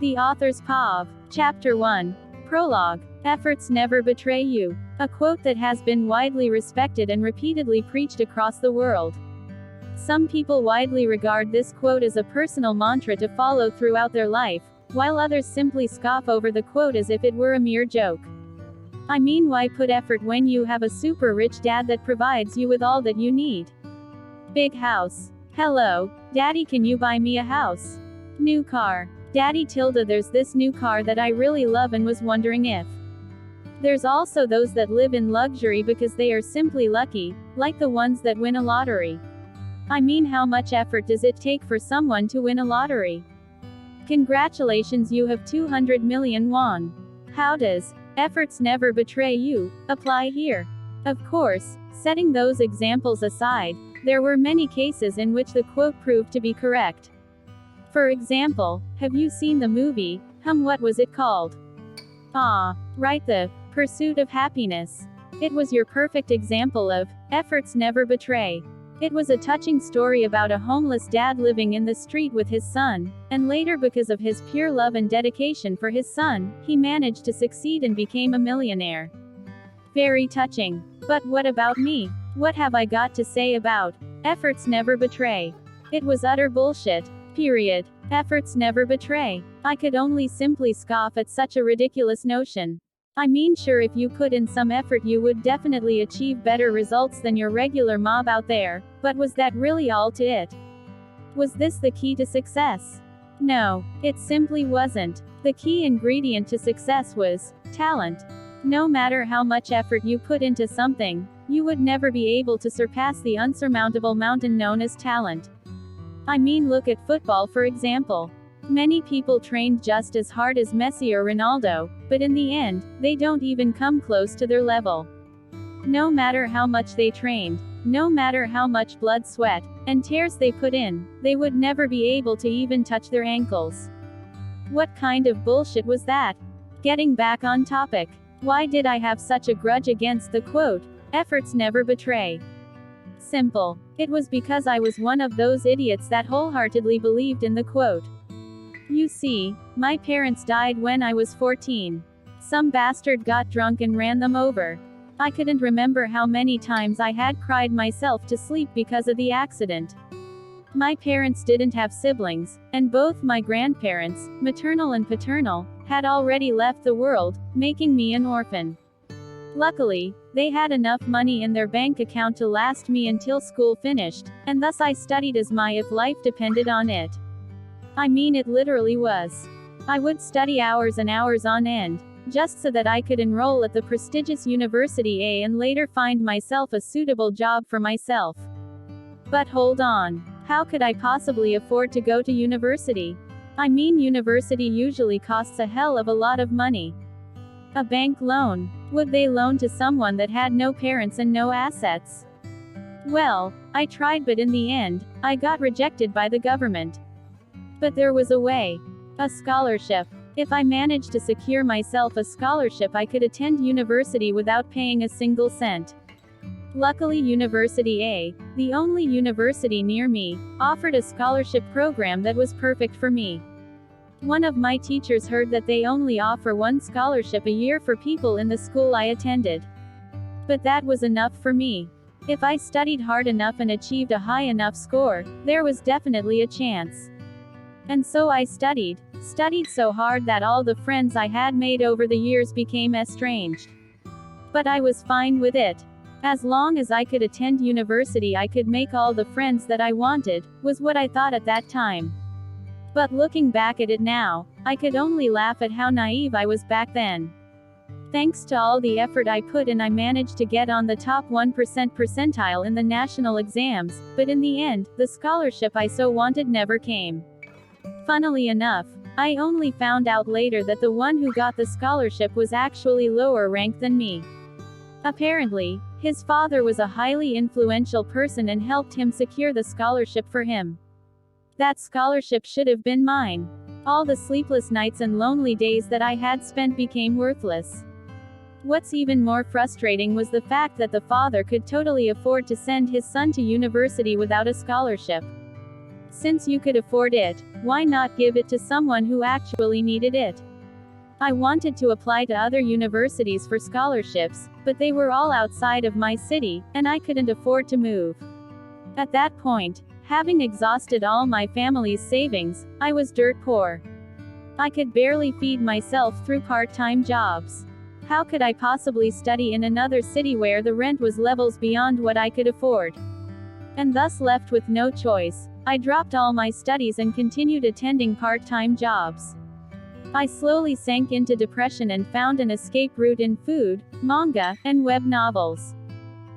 The author's POV. Chapter 1. Prologue. Efforts never betray you. A quote that has been widely respected and repeatedly preached across the world. Some people widely regard this quote as a personal mantra to follow throughout their life, while others simply scoff over the quote as if it were a mere joke. I mean, why put effort when you have a super rich dad that provides you with all that you need? Big house. Hello, Daddy, can you buy me a house? New car. Daddy tilde, there's this new car that I really love and was wondering if. There's also those that live in luxury because they are simply lucky, like the ones that win a lottery. I mean, how much effort does it take for someone to win a lottery? Congratulations, you have 200 million won. How does efforts never betray you apply here? Of course, setting those examples aside, there were many cases in which the quote proved to be correct. For example, have you seen the movie, what was it called? Right, The Pursuit of Happiness. It was your perfect example of efforts never betray. It was a touching story about a homeless dad living in the street with his son, and later, because of his pure love and dedication for his son, he managed to succeed and became a millionaire. Very touching. But what about me? What have I got to say about efforts never betray? It was utter bullshit. Period. Efforts never betray. I could only simply scoff at such a ridiculous notion. I mean, sure, if you put in some effort you would definitely achieve better results than your regular mob out there, but was that really all to it? Was this the key to success? No, it simply wasn't. The key ingredient to success was talent. No matter how much effort you put into something, you would never be able to surpass the unsurmountable mountain known as talent. I mean, look at football for example. Many people trained just as hard as Messi or Ronaldo, but in the end, they don't even come close to their level. No matter how much they trained, no matter how much blood, sweat, and tears they put in, they would never be able to even touch their ankles. What kind of bullshit was that? Getting back on topic. Why did I have such a grudge against the quote, efforts never betray? Simple. It was because I was one of those idiots that wholeheartedly believed in the quote. You see, my parents died when I was 14. Some bastard got drunk and ran them over. I couldn't remember how many times I had cried myself to sleep because of the accident. My parents didn't have siblings, and both my grandparents, maternal and paternal, had already left the world, making me an orphan. Luckily, they had enough money in their bank account to last me until school finished, and thus I studied as if life depended on it. I mean, it literally was. I would study hours and hours on end, just so that I could enroll at the prestigious University A and later find myself a suitable job for myself. But hold on. How could I possibly afford to go to university? I mean, university usually costs a hell of a lot of money. A bank loan. Would they loan to someone that had no parents and no assets? Well, I tried, but in the end, I got rejected by the government. But there was a way. A scholarship. If I managed to secure myself a scholarship, I could attend university without paying a single cent. Luckily, University A, the only university near me, offered a scholarship program that was perfect for me. One of my teachers heard that they only offer one scholarship a year for people in the school I attended. But that was enough for me. If I studied hard enough and achieved a high enough score, there was definitely a chance. And so I studied so hard that all the friends I had made over the years became estranged. But I was fine with it. As long as I could attend university, I could make all the friends that I wanted, was what I thought at that time. But looking back at it now, I could only laugh at how naive I was back then. Thanks to all the effort I put in, I managed to get on the top 1% percentile in the national exams, but in the end, the scholarship I so wanted never came. Funnily enough, I only found out later that the one who got the scholarship was actually lower ranked than me. Apparently, his father was a highly influential person and helped him secure the scholarship for him. That scholarship should have been mine. All the sleepless nights and lonely days that I had spent became worthless. What's even more frustrating was the fact that the father could totally afford to send his son to university without a scholarship. Since you could afford it, why not give it to someone who actually needed it? I wanted to apply to other universities for scholarships, but they were all outside of my city, and I couldn't afford to move. At that point, having exhausted all my family's savings, I was dirt poor. I could barely feed myself through part-time jobs. How could I possibly study in another city where the rent was levels beyond what I could afford? And thus left with no choice, I dropped all my studies and continued attending part-time jobs. I slowly sank into depression and found an escape route in food, manga, and web novels.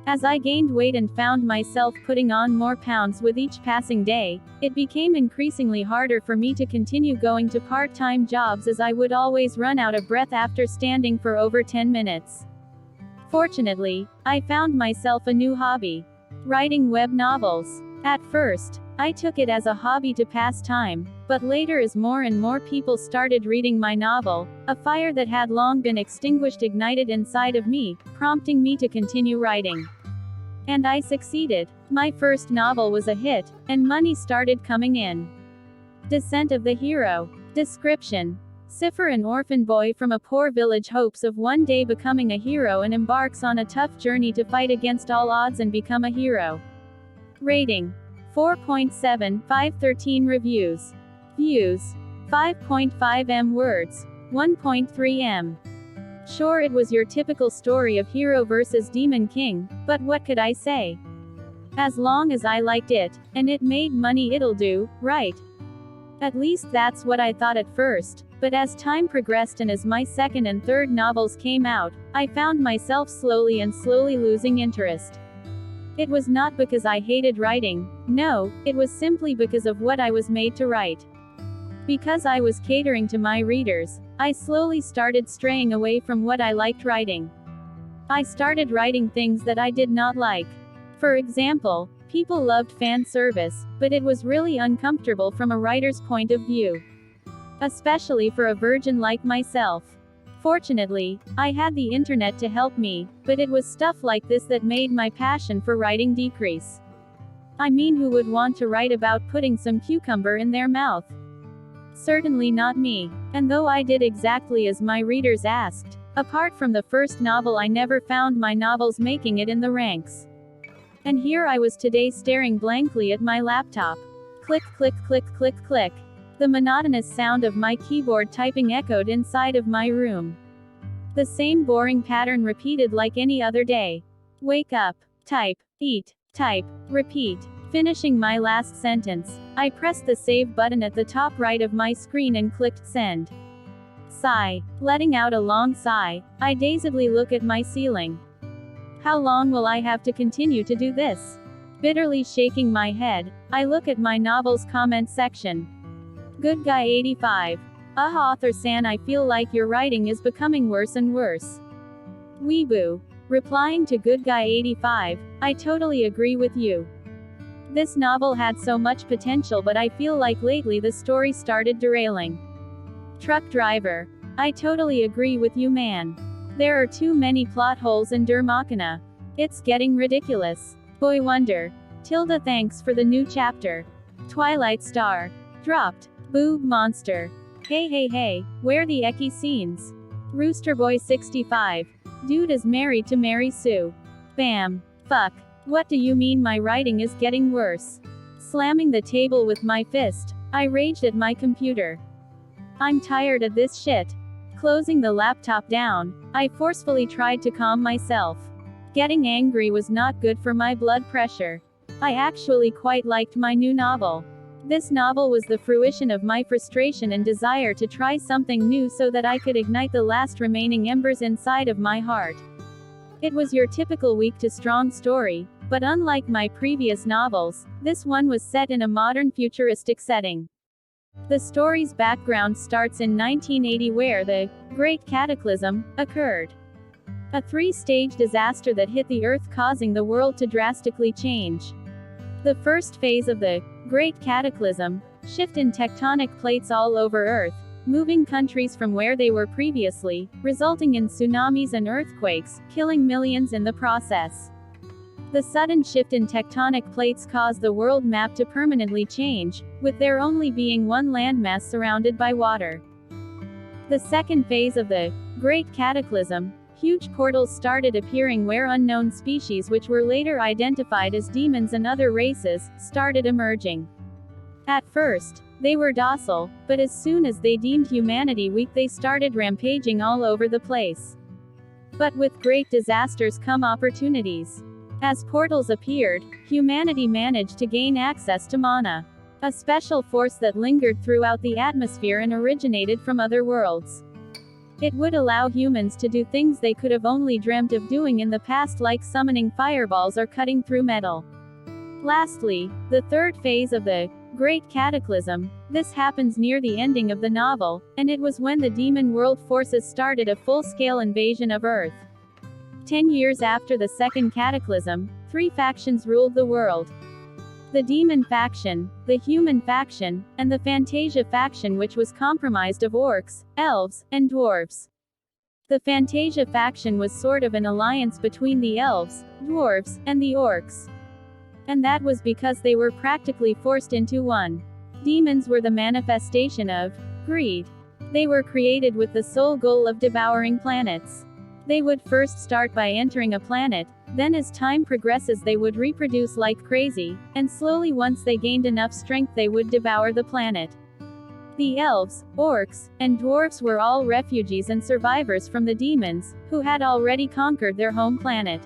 As I gained weight and found myself putting on more pounds with each passing day, it became increasingly harder for me to continue going to part-time jobs as I would always run out of breath after standing for over 10 minutes. Fortunately, I found myself a new hobby: writing web novels. At first, I took it as a hobby to pass time, but later as more and more people started reading my novel, a fire that had long been extinguished ignited inside of me, prompting me to continue writing. And I succeeded. My first novel was a hit, and money started coming in. Descent of the Hero. Description: Sifar, an orphan boy from a poor village, hopes of one day becoming a hero and embarks on a tough journey to fight against all odds and become a hero. Rating: 4.7, 513 reviews. Views: 5.5 m words, 1.3 m. Sure, it was your typical story of hero versus demon king, but what could I say? As long as I liked it, and it made money, it'll do, right? At least that's what I thought at first, but as time progressed and as my second and third novels came out, I found myself slowly losing interest. It was not because I hated writing, no, it was simply because of what I was made to write. Because I was catering to my readers, I slowly started straying away from what I liked writing. I started writing things that I did not like. For example, people loved fan service, but it was really uncomfortable from a writer's point of view. Especially for a virgin like myself. Fortunately, I had the internet to help me, but it was stuff like this that made my passion for writing decrease. I mean, who would want to write about putting some cucumber in their mouth? Certainly not me. And though I did exactly as my readers asked, apart from the first novel, I never found my novels making it in the ranks. And here I was today staring blankly at my laptop. Click, click, click, click, click. The monotonous sound of my keyboard typing echoed inside of my room. The same boring pattern repeated like any other day. Wake up, type, eat, type, repeat. Finishing my last sentence, I pressed the save button at the top right of my screen and clicked send. Sigh. Letting out a long sigh, I dazedly look at my ceiling. How long will I have to continue to do this? Bitterly shaking my head, I look at my novel's comment section. Good guy 85. Author San, I feel like your writing is becoming worse and worse. Weeboo. Replying to Good guy 85, I totally agree with you. This novel had so much potential, but I feel like lately the story started derailing. Truck driver. I totally agree with you, man. There are too many plot holes in Der Machina. It's getting ridiculous. Boy wonder. Tilda, thanks for the new chapter. Twilight Star. Dropped. Boob monster. Hey, where the ecky scenes? Roosterboy 65. Dude is married to Mary Sue. Bam. Fuck. What do you mean my writing is getting worse? Slamming the table with my fist, I raged at my computer. I'm tired of this shit. Closing the laptop down, I forcefully tried to calm myself. Getting angry was not good for my blood pressure. I actually quite liked my new novel. This novel was the fruition of my frustration and desire to try something new so that I could ignite the last remaining embers inside of my heart. It was your typical weak to strong story, but unlike my previous novels, this one was set in a modern futuristic setting. The story's background starts in 1980, where the Great Cataclysm occurred. A three-stage disaster that hit the Earth, causing the world to drastically change. The first phase of the Great Cataclysm, shift in tectonic plates all over Earth, moving countries from where they were previously, resulting in tsunamis and earthquakes, killing millions in the process. The sudden shift in tectonic plates caused the world map to permanently change, with there only being one landmass surrounded by water. The second phase of the Great Cataclysm, huge portals started appearing where unknown species which were later identified as demons and other races, started emerging. At first, they were docile, but as soon as they deemed humanity weak they started rampaging all over the place. But with great disasters come opportunities. As portals appeared, humanity managed to gain access to mana, a special force that lingered throughout the atmosphere and originated from other worlds. It would allow humans to do things they could have only dreamt of doing in the past, like summoning fireballs or cutting through metal. Lastly, the third phase of the Great Cataclysm. This happens near the ending of the novel, and it was when the demon world forces started a full-scale invasion of Earth. 10 years after the Second Cataclysm, 3 factions ruled the world. The demon faction, the human faction, and the Fantasia faction, which was comprised of orcs, elves, and dwarves. The Fantasia faction was sort of an alliance between the elves, dwarves, and the orcs. And that was because they were practically forced into one. Demons were the manifestation of greed. They were created with the sole goal of devouring planets. They would first start by entering a planet, then as time progresses they would reproduce like crazy, and slowly once they gained enough strength they would devour the planet. The elves, orcs, and dwarfs were all refugees and survivors from the demons, who had already conquered their home planet.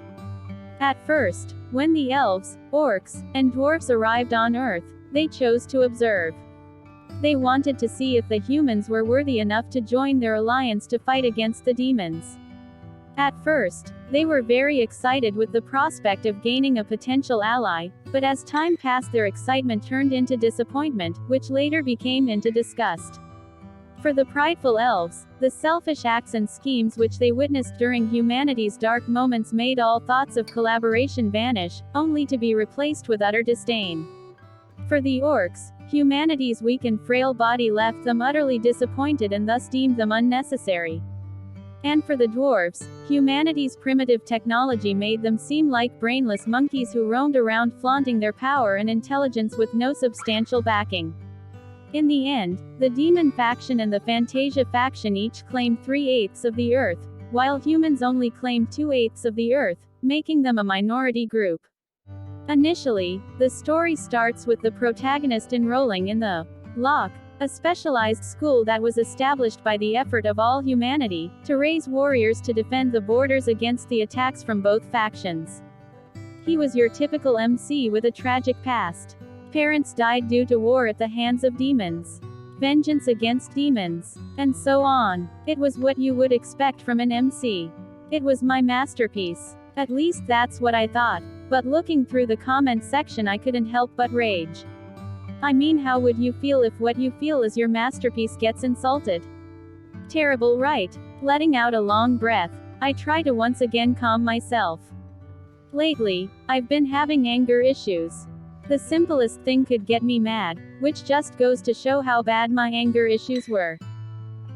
At first, when the elves, orcs, and dwarfs arrived on Earth, they chose to observe. They wanted to see if the humans were worthy enough to join their alliance to fight against the demons. At first, they were very excited with the prospect of gaining a potential ally, but as time passed their excitement turned into disappointment, which later became into disgust. For the prideful elves, the selfish acts and schemes which they witnessed during humanity's dark moments made all thoughts of collaboration vanish, only to be replaced with utter disdain. For the orcs, humanity's weak and frail body left them utterly disappointed and thus deemed them unnecessary. And for the dwarves, humanity's primitive technology made them seem like brainless monkeys who roamed around flaunting their power and intelligence with no substantial backing. In the end, the demon faction and the Fantasia faction each claimed 3/8 of the Earth, while humans only claimed 2/8 of the Earth, making them a minority group. Initially, the story starts with the protagonist enrolling in the Lock, a specialized school that was established by the effort of all humanity, to raise warriors to defend the borders against the attacks from both factions. He was your typical MC with a tragic past. Parents died due to war at the hands of demons. Vengeance against demons. And so on. It was what you would expect from an MC. It was my masterpiece. At least that's what I thought. But looking through the comment section I couldn't help but rage. I mean, how would you feel if what you feel is your masterpiece gets insulted? Terrible, right? Letting out a long breath, I try to once again calm myself. Lately, I've been having anger issues. The simplest thing could get me mad, which just goes to show how bad my anger issues were.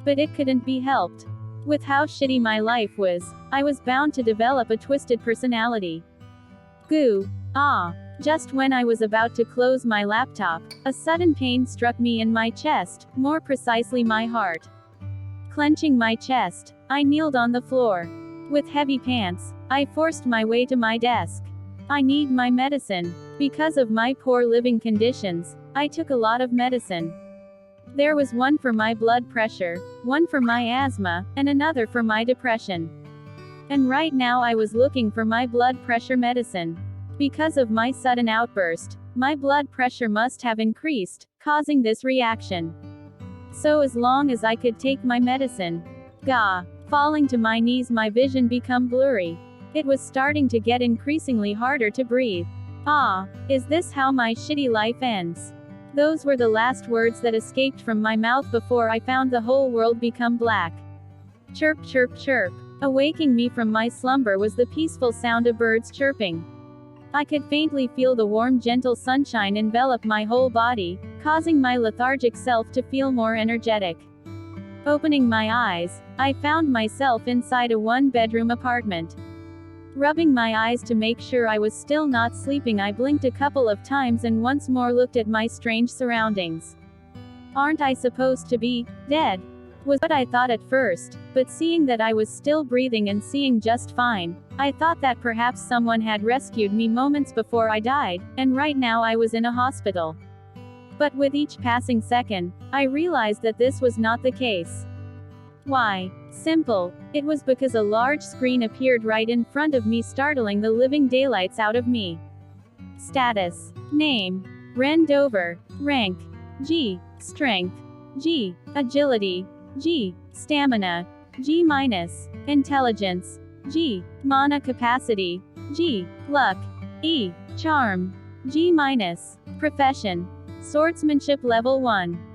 But it couldn't be helped. With how shitty my life was, I was bound to develop a twisted personality. Goo. Just when I was about to close my laptop, a sudden pain struck me in my chest, more precisely my heart. Clenching my chest, I kneeled on the floor. With heavy pants, I forced my way to my desk. I need my medicine. Because of my poor living conditions, I took a lot of medicine. There was one for my blood pressure, one for my asthma, and another for my depression. And right now I was looking for my blood pressure medicine. Because of my sudden outburst, my blood pressure must have increased, causing this reaction. So as long as I could take my medicine. Falling to my knees, my vision became blurry. It was starting to get increasingly harder to breathe. Is this how my shitty life ends? Those were the last words that escaped from my mouth before I found the whole world become black. Chirp, chirp, chirp. Awaking me from my slumber was the peaceful sound of birds chirping. I could faintly feel the warm, gentle sunshine envelop my whole body, causing my lethargic self to feel more energetic. Opening my eyes, I found myself inside a one-bedroom apartment. Rubbing my eyes to make sure I was still not sleeping, I blinked a couple of times and once more looked at my strange surroundings. Aren't I supposed to be dead? Was what I thought at first, but seeing that I was still breathing and seeing just fine, I thought that perhaps someone had rescued me moments before I died, and right now I was in a hospital. But with each passing second, I realized that this was not the case. Why? Simple. It was because a large screen appeared right in front of me, startling the living daylights out of me. Status. Name. Ren Dover. Rank. G. Strength. G. Agility. G. Stamina. G-. Intelligence. G. Mana capacity. G. Luck. E. Charm. G-. Profession. Swordsmanship level 1.